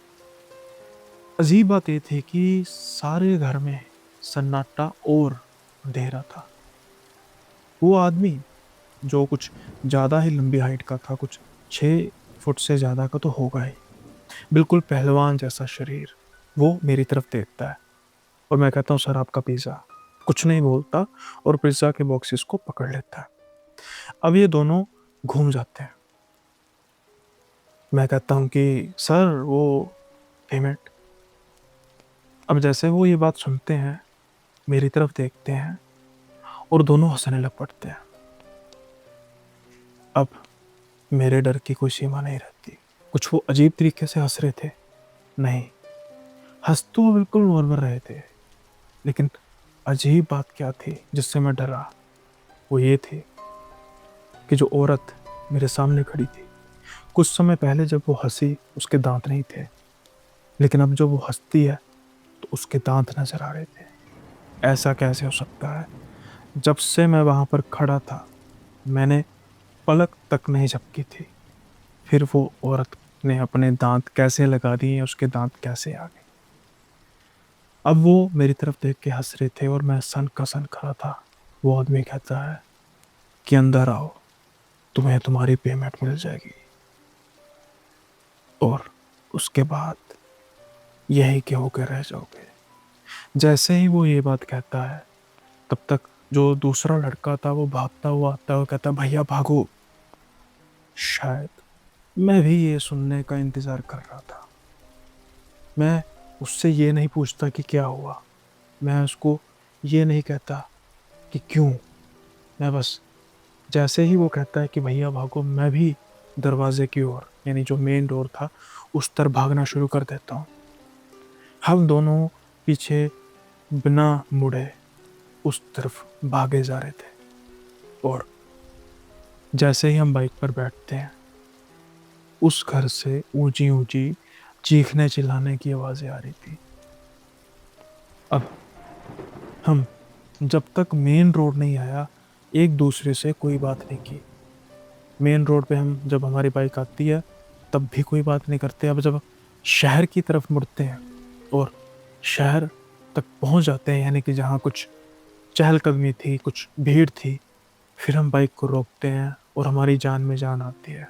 अजीब बात ये थी कि सारे घर में सन्नाटा और अंधेरा था। वो आदमी जो कुछ ज्यादा ही लंबी हाइट का था, कुछ 6 फुट से ज्यादा का तो होगा ही, बिल्कुल पहलवान जैसा शरीर, वो मेरी तरफ देखता है और मैं कहता हूँ सर आपका पिज़्ज़ा। कुछ नहीं बोलता और पिज़्ज़ा के बॉक्सेस को पकड़ लेता है। अब ये दोनों घूम जाते हैं। मैं कहता हूँ कि सर वो पेमेंट। अब जैसे वो ये बात सुनते हैं, मेरी तरफ देखते हैं और दोनों हंसने लग पड़ते हैं। अब मेरे डर की कोई सीमा नहीं रहती। कुछ वो अजीब तरीके से हंस रहे थे, नहीं, हंस तो वो बिल्कुल नॉर्मल रहे थे, लेकिन अजीब बात क्या थी जिससे मैं डरा, वो ये थी कि जो औरत मेरे सामने खड़ी थी, कुछ समय पहले जब वो हंसी उसके दांत नहीं थे, लेकिन अब जब वो हंसती है तो उसके दांत नजर आ रहे थे। ऐसा कैसे हो सकता है? जब से मैं वहां पर खड़ा था, मैंने पलक तक नहीं झपकी थी। फिर वो औरत ने अपने दांत कैसे लगा दिए, उसके दांत कैसे आ गए। अब वो मेरी तरफ देख के हंस रहे थे और मैं सन का सन खड़ा था। वो आदमी कहता है कि अंदर आओ, तुम्हें तुम्हारी पेमेंट मिल जाएगी। और उसके बाद यही के होके रह जाओगे। जैसे ही वो ये बात कहता है, तब तक जो दूसरा लड़का था वो भागता हुआ आता है और कहता है भैया भागो। शायद मैं भी ये सुनने का इंतजार कर रहा था। मैं उससे ये नहीं पूछता कि क्या हुआ, मैं उसको ये नहीं कहता कि क्यों, मैं बस जैसे ही वो कहता है कि भैया भागो, मैं भी दरवाजे की ओर, यानी जो मेन डोर था, उस तरफ भागना शुरू कर देता हूँ। हम दोनों पीछे बिना मुड़े उस तरफ भागे जा रहे थे, और जैसे ही हम बाइक पर बैठते हैं, उस घर से ऊंची ऊंची चीखने चिल्लाने की आवाजें आ रही थी। अब हम जब तक मेन रोड नहीं आया, एक दूसरे से कोई बात नहीं की। मेन रोड पे हम जब हमारी बाइक आती है तब भी कोई बात नहीं करते। अब जब शहर की तरफ मुड़ते हैं और शहर तक पहुंच जाते हैं, यानी कि जहाँ कुछ चहलकदमी थी, कुछ भीड़ थी, फिर हम बाइक को रोकते हैं और हमारी जान में जान आती है।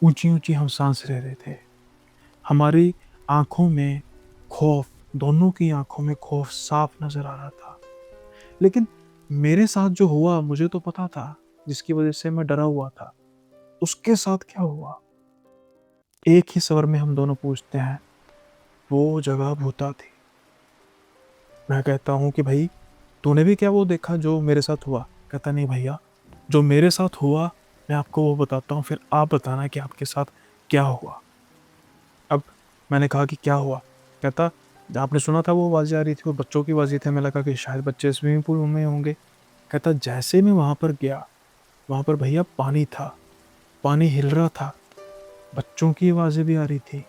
ऊंची ऊंची हम सांस ले रहे थे, हमारी आंखों में खौफ, दोनों की आंखों में खौफ साफ नजर आ रहा था। लेकिन मेरे साथ जो हुआ मुझे तो पता था, जिसकी वजह से मैं डरा हुआ था। उसके साथ क्या हुआ, एक ही स्वर में हम दोनों पूछते हैं। वो जगह भूता थी। मैं कहता हूँ कि भाई, तूने भी क्या वो देखा जो मेरे साथ हुआ? कहता नहीं भैया, जो मेरे साथ हुआ मैं आपको वो बताता हूँ, फिर आप बताना कि आपके साथ क्या हुआ। अब मैंने कहा कि क्या हुआ? कहता, आपने सुना था वो आवाज़ें आ रही थी, वो बच्चों की आवाज़ें थी, हमें लगा कि शायद बच्चे स्विमिंग पूल में होंगे। कहता जैसे मैं वहां पर गया, वहां पर भैया पानी था, पानी हिल रहा था, बच्चों की आवाज़ें भी आ रही थी,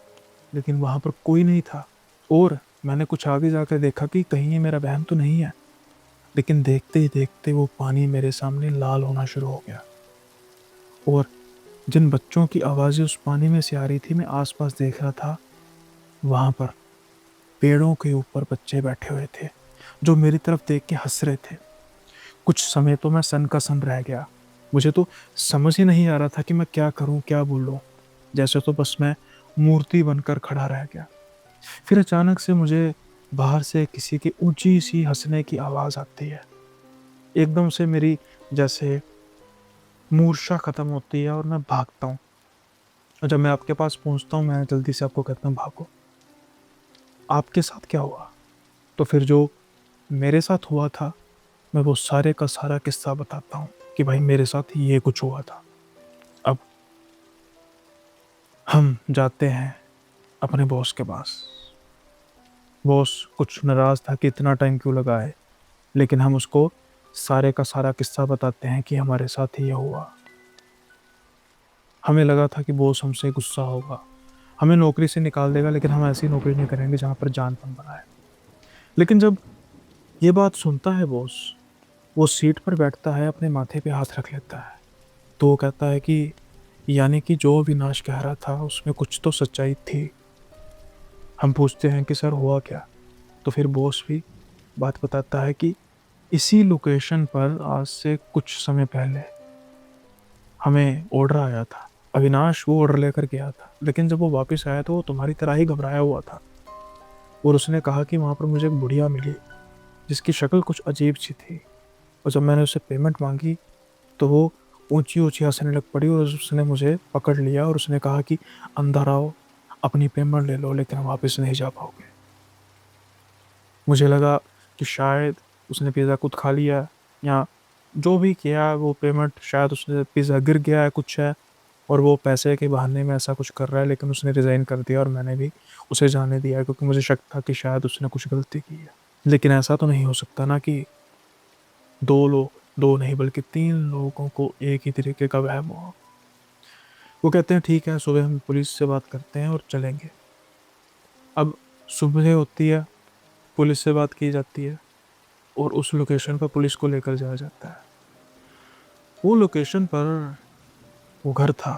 लेकिन वहां पर कोई नहीं था। और मैंने कुछ आगे जाकर देखा कि कहीं ये मेरा वहम तो नहीं है। लेकिन देखते ही देखते वो पानी मेरे सामने लाल होना शुरू हो गया, और जिन बच्चों की आवाज़ें उस पानी में से आ रही थी, मैं आसपास देख रहा था, वहां पर पेड़ों के ऊपर बच्चे बैठे हुए थे जो मेरी तरफ देख के हंस रहे थे। कुछ समय तो मैं सन का सन रह गया। मुझे तो समझ ही नहीं आ रहा था कि मैं क्या करूं, क्या बोलूं। जैसे तो बस मैं मूर्ति बनकर खड़ा रह गया। फिर अचानक से मुझे बाहर से किसी की ऊंची सी हंसने की आवाज आती है। एकदम से मेरी जैसे मूर्छा खत्म होती है और मैं भागता हूँ। और जब मैं आपके पास पहुंचता हूँ, मैं जल्दी से आपको कहता हूँ भागो। आपके साथ क्या हुआ? तो फिर जो मेरे साथ हुआ था, मैं वो सारे का सारा किस्सा बताता हूँ कि भाई मेरे साथ ये कुछ हुआ था। अब हम जाते हैं अपने बॉस के पास। बॉस कुछ नाराज था कि इतना टाइम क्यों लगा है, लेकिन हम उसको सारे का सारा किस्सा बताते हैं कि हमारे साथ ये हुआ। हमें लगा था कि बॉस हमसे गुस्सा होगा, हमें नौकरी से निकाल देगा, लेकिन हम ऐसी नौकरी नहीं करेंगे जहाँ पर जान मन बना है। लेकिन जब ये बात सुनता है बॉस, वो सीट पर बैठता है, अपने माथे पे हाथ रख लेता है। तो वो कहता है कि यानी कि जो अविनाश कह रहा था उसमें कुछ तो सच्चाई थी। हम पूछते हैं कि सर हुआ क्या? तो फिर बॉस भी बात बताता है कि इसी लोकेशन पर आज से कुछ समय पहले हमें ऑर्डर आया था। अविनाश वो ऑर्डर लेकर गया था, लेकिन जब वो वापस आया तो वो तुम्हारी तरह ही घबराया हुआ था। और उसने कहा कि वहाँ पर मुझे एक बुढ़िया मिली जिसकी शक्ल कुछ अजीब सी थी। और जब मैंने उससे पेमेंट मांगी तो वो ऊंची ऊंची हंसने लग पड़ी, और उसने मुझे पकड़ लिया और उसने कहा कि अंदर आओ, अपनी पेमेंट ले लो, लेकिन वापस नहीं जा पाओगे। मुझे लगा कि शायद उसने पिज़्ज़ा खुद खा लिया, या जो भी किया वो पेमेंट, शायद उसने पिज़्ज़ा गिर गया है कुछ है, और वो पैसे के बहाने में ऐसा कुछ कर रहा है। लेकिन उसने रिज़ाइन कर दिया और मैंने भी उसे जाने दिया, क्योंकि मुझे शक था कि शायद उसने कुछ गलती की है। लेकिन ऐसा तो नहीं हो सकता ना कि दो लोग, दो नहीं बल्कि तीन लोगों को एक ही तरीके का वहम हो। वो कहते हैं ठीक है, सुबह हम पुलिस से बात करते हैं और चलेंगे। अब सुबह होती है, पुलिस से बात की जाती है, और उस लोकेशन पर पुलिस को लेकर जाया जाता है। वो लोकेशन पर वो घर था,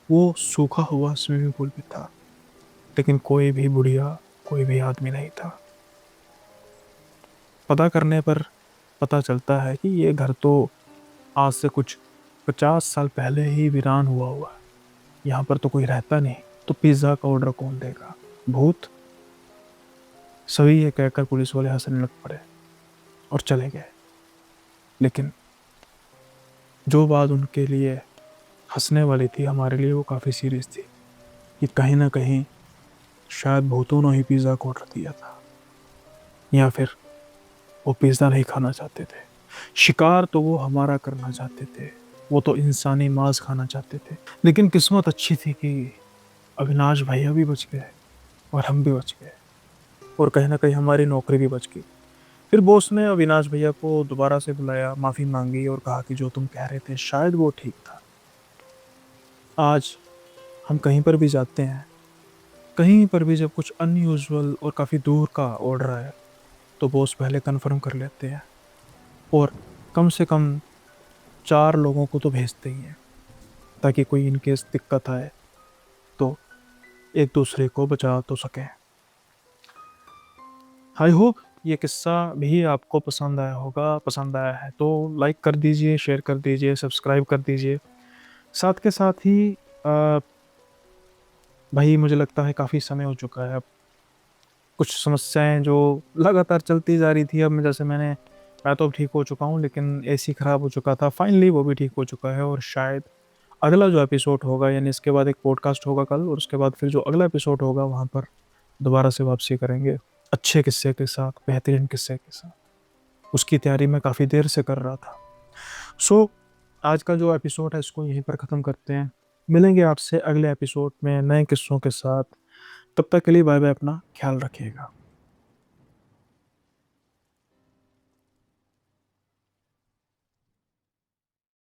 वो सूखा हुआ स्विमिंग पूल भी था, लेकिन कोई भी बुढ़िया, कोई भी आदमी नहीं था। पता करने पर पता चलता है कि ये घर तो आज से कुछ 50 साल पहले ही वीरान हुआ है। यहाँ पर तो कोई रहता नहीं, तो पिज्ज़ा का ऑर्डर कौन देगा? भूत? सभी ये कहकर पुलिस वाले हंसने लग पड़े और चले गए। लेकिन जो बात उनके लिए हंसने वाली थी, हमारे लिए वो काफ़ी सीरियस थी, कि कहीं ना कहीं शायद भूतों ने ही पिज़्ज़ा को ऑर्डर दिया था। या फिर वो पिज़्ज़ा नहीं खाना चाहते थे। शिकार तो वो हमारा करना चाहते थे, वो तो इंसानी मांस खाना चाहते थे। लेकिन किस्मत अच्छी थी कि अविनाश भैया भी बच गए और हम भी बच गए, और कहीं न कहीं हमारी नौकरी भी बच गई। फिर बॉस ने अविनाश भैया को दोबारा से बुलाया, माफ़ी माँगी और कहा कि जो तुम कह रहे थे शायद वो ठीक था। आज हम कहीं पर भी जाते हैं, कहीं पर भी जब कुछ अनयूजुअल और काफ़ी दूर का ऑर्डर आए, तो बॉस पहले कन्फर्म कर लेते हैं और कम से कम 4 लोगों को तो भेजते ही हैं, ताकि कोई इन केस दिक्कत आए तो एक दूसरे को बचा तो सकें। आई होप ये किस्सा भी आपको पसंद आया होगा। पसंद आया है तो लाइक कर दीजिए, शेयर कर दीजिए, सब्सक्राइब कर दीजिए। साथ के साथ ही भाई मुझे लगता है काफ़ी समय हो चुका है अब, कुछ समस्याएँ जो लगातार चलती जा रही थी, अब मैं तो ठीक हो चुका हूँ, लेकिन एसी खराब हो चुका था, फाइनली वो भी ठीक हो चुका है। और शायद अगला जो एपिसोड होगा, यानी इसके बाद एक पॉडकास्ट होगा कल, और उसके बाद फिर जो अगला एपिसोड होगा वहाँ पर दोबारा से वापसी करेंगे, अच्छे किस्से के साथ, बेहतरीन किस्से के साथ। उसकी तैयारी मैं काफ़ी देर से कर रहा था। सो आज का जो एपिसोड है इसको यहीं पर ख़त्म करते हैं। मिलेंगे आपसे अगले एपिसोड में नए किस्सों के साथ। तब तक के लिए बाय बाय, अपना ख्याल रखिएगा।